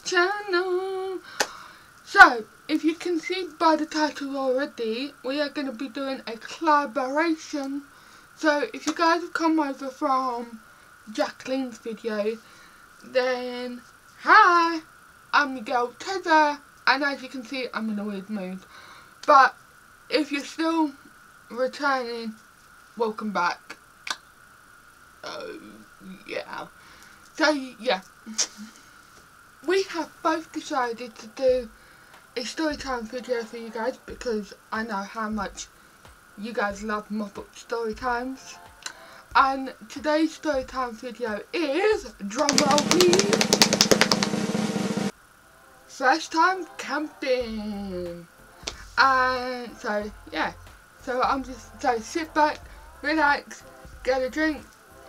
channel. So, if you can see by the title already, we are going to be doing a collaboration. So, if you guys have come over from Jacqueline's video, then hi, I'm your girl Tezza, and as you can see, I'm in a weird mood. But if you're still returning, welcome back. Yeah. So yeah, we have both decided to do a storytime video for you guys because I know how much you guys love my book story times. And today's storytime video is, drumroll please, first time camping. And so yeah, so sit back, relax, get a drink,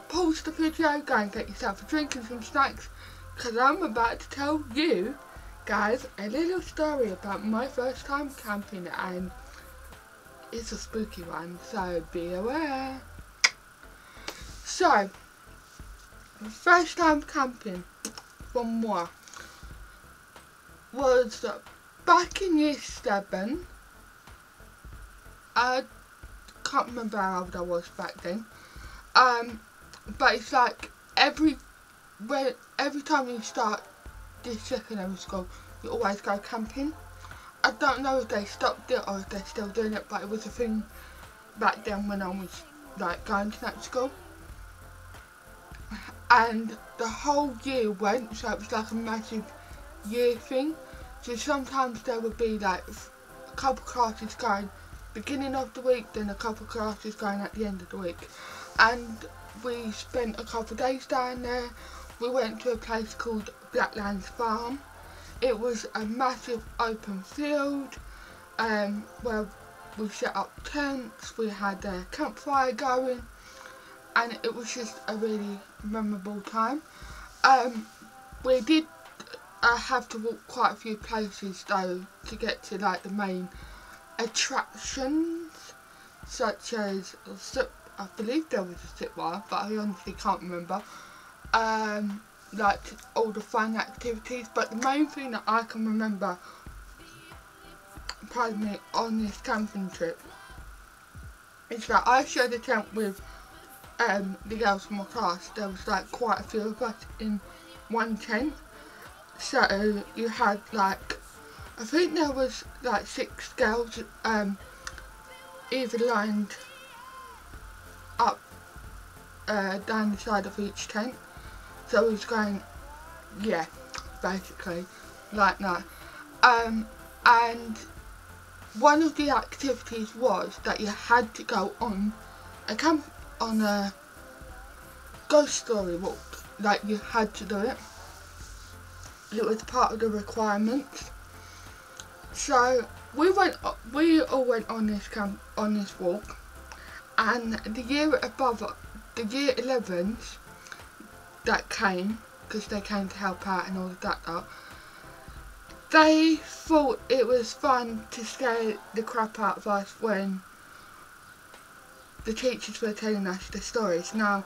pause the video, go and get yourself a drink and some snacks, because I'm about to tell you guys a little story about my first time camping, and it's a spooky one, so be aware. So, first time camping for moi was back in year 7. I can't remember how old I was back then. But it's like every time you start this secondary school, you always go camping. I don't know if they stopped it or if they're still doing it, but it was a thing back then when I was like going to that school. And the whole year went, so it was like a massive year thing. So sometimes there would be like a couple classes going beginning of the week, then a couple classes going at the end of the week. And we spent a couple of days down there. We went to a place called Blacklands Farm. It was a massive open field where we set up tents, we had a campfire going, and it was just a really memorable time. We did have to walk quite a few places though to get to like the main attractions, such as I believe there was a zip wire, but I honestly can't remember. Like all the fun activities, but the main thing that I can remember, pardon me, on this camping trip is that I shared a tent with the girls from my class. There was like quite a few of us in one tent, so you had like, I think there was like 6 girls either lined up down the side of each tent. So it was going, yeah, basically like that. And one of the activities was that you had to go on a ghost story walk. Like, you had to do it. It was part of the requirements. So we all went on this walk, and the year above, the year 11s that came, because they came to help out and all of that lot, they thought it was fun to scare the crap out of us when the teachers were telling us the stories. Now,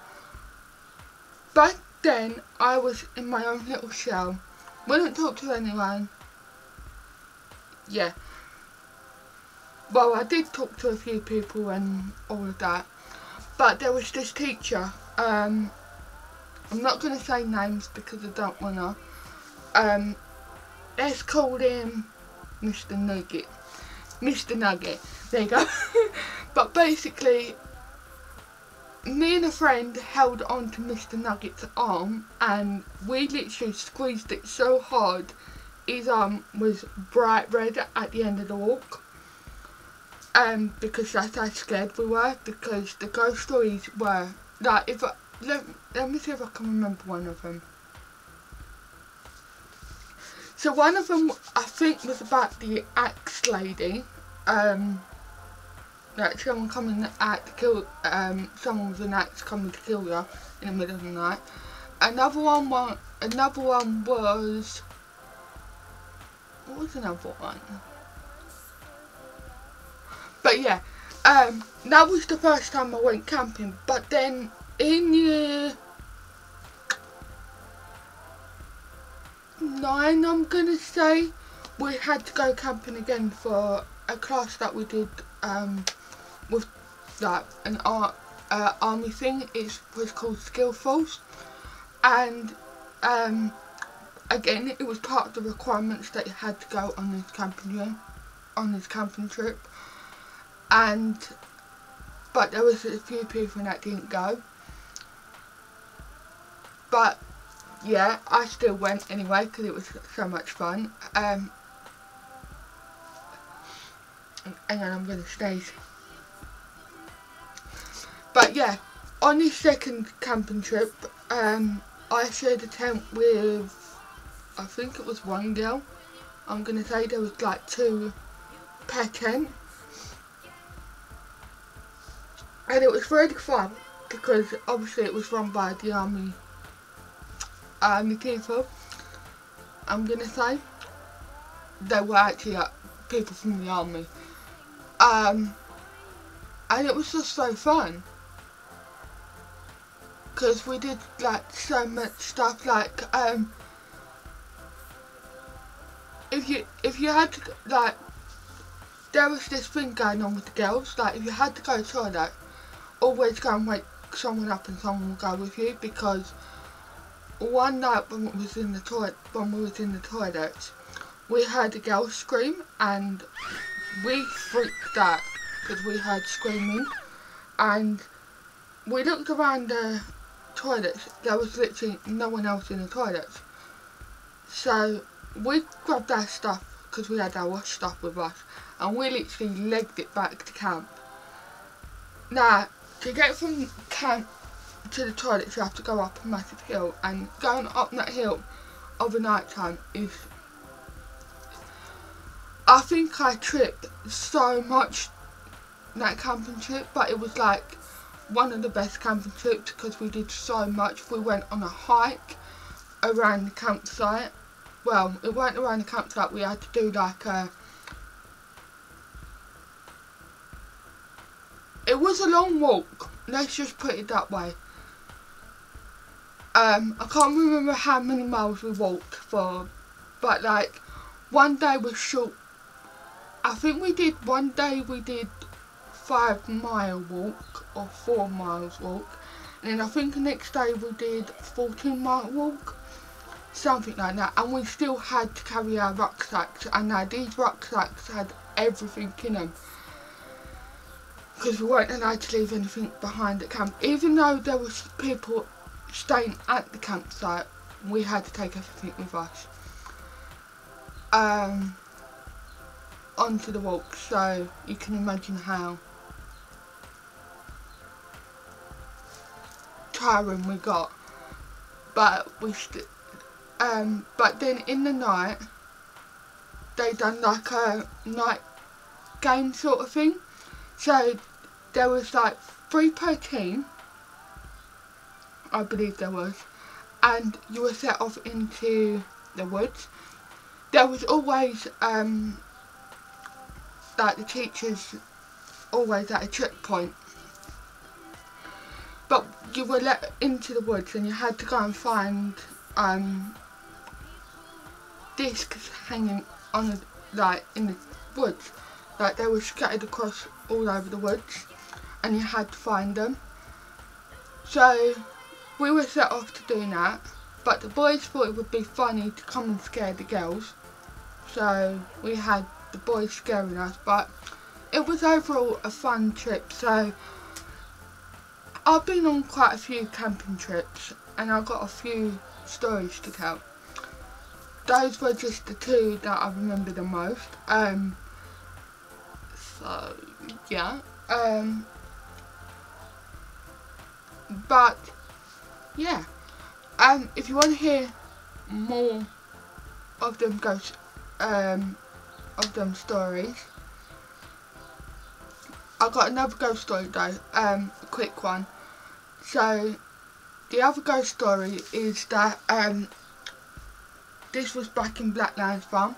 back then I was in my own little shell, wouldn't talk to anyone. Yeah, well, I did talk to a few people and all of that, but there was this teacher, I'm not going to say names because I don't want to. Let's call him Mr. Nugget. Mr. Nugget, there you go. But basically, me and a friend held on to Mr. Nugget's arm, and we literally squeezed it so hard, his arm was bright red at the end of the walk. Because that's how scared we were, because the ghost stories were, like, let me see if I can remember one of them. So one of them, I think, was about the axe lady. Like someone coming out to kill, someone with an axe coming to kill you in the middle of the night. Another one was, what was another one? But yeah, that was the first time I went camping. But then in year 9, I'm gonna say. We had to go camping again for a class that we did with like an army thing. It was called Skillfuls, and again it was part of the requirements that you had to go on this camping trip, but there was a few people that didn't go. But yeah, I still went anyway because it was so much fun. And then I'm gonna sneeze. But yeah, on this second camping trip, I shared a tent with, I think it was one girl. I'm gonna say there was like 2 per tent, and it was really fun because obviously it was run by the army people. I'm gonna say they were actually people from the army, and it was just so fun because we did like so much stuff. Like if you had to, like, there was this thing going on with the girls, like if you had to go to the toilet, always go and wake someone up and someone will go with you, because one night when we was in the toilet, we heard a girl scream and we freaked out because we heard screaming, and we looked around the toilets. There was literally no one else in the toilets, so we grabbed our stuff because we had our wash stuff with us, and we literally legged it back to camp. Now, to get from camp to the toilets, you have to go up a massive hill, and going up that hill over night time is, I think I tripped so much that camping trip, but it was like one of the best camping trips because we did so much. We went on a hike around the campsite. Well, it weren't around the campsite, we had to do like it was a long walk, let's just put it that way. I can't remember how many miles we walked for, but like one day was short. I think one day we did 5-mile walk or 4 miles walk, and then I think the next day we did 14-mile walk, something like that, and we still had to carry our rucksacks, and now these rucksacks had everything in them because we weren't allowed to leave anything behind at camp. Even though there was people staying at the campsite, we had to take everything with us onto the walk, so you can imagine how tiring we got. But but then in the night they done like a night game sort of thing, so there was like 3 per team, I believe there was, and you were set off into the woods. There was always like the teachers always at a checkpoint, but you were let into the woods and you had to go and find discs hanging on like in the woods, like they were scattered across all over the woods, and you had to find them. So we were set off to do that, but the boys thought it would be funny to come and scare the girls, so we had the boys scaring us. But it was overall a fun trip. So I've been on quite a few camping trips and I've got a few stories to tell. Those were just the 2 that I remember the most. So yeah, but yeah, if you want to hear more of them stories, I've got another ghost story though, a quick one. So the other ghost story is that this was back in Blacklands Farm.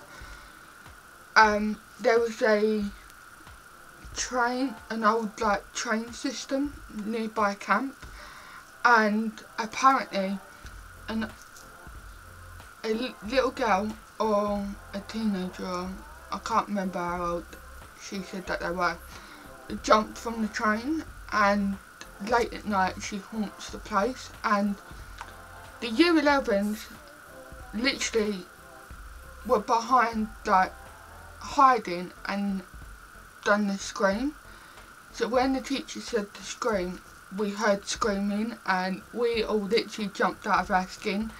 There was an old like train system nearby camp, and apparently a little girl or a teenager, I can't remember how old she said that they were, jumped from the train, and late at night she haunts the place, and the year 11s literally were behind, like, hiding and done the scream. So when the teacher said the scream, we heard screaming and we all literally jumped out of our skin,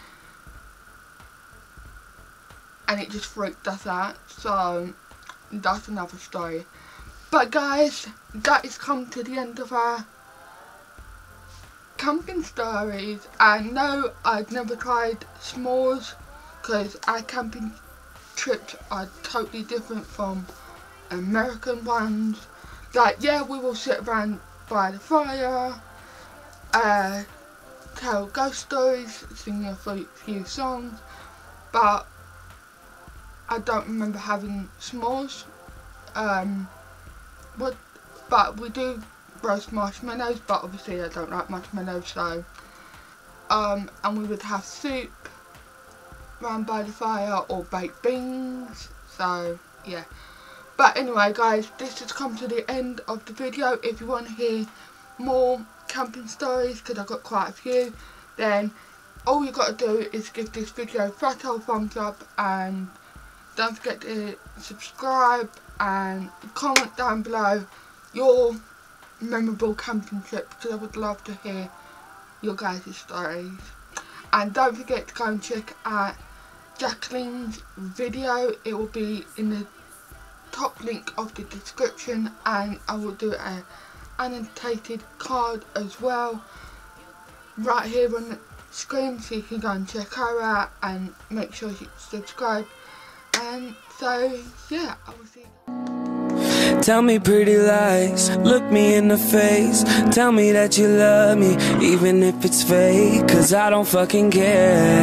and it just freaked us out. So that's another story. But guys, that has come to the end of our camping stories. And no, I've never tried s'mores, because our camping trips are totally different from American ones. Like, yeah, we will sit around by the fire, tell ghost stories, sing a few songs, but I don't remember having s'mores. But we do roast marshmallows, but obviously I don't like marshmallows, so and we would have soup round by the fire, or baked beans. So yeah. But anyway guys, this has come to the end of the video. If you want to hear more camping stories, because I've got quite a few, then all you got to do is give this video a fat old thumbs up, and don't forget to subscribe and comment down below your memorable camping trip, because I would love to hear your guys' stories. And don't forget to go and check out Jacqueline's video. It will be in the top link of the description, and I will do an annotated card as well right here on the screen, so you can go and check her out and make sure you subscribe. And so yeah, I will see you. Tell me pretty lies, look me in the face, tell me that you love me, even if it's fake, 'cause I don't fucking care.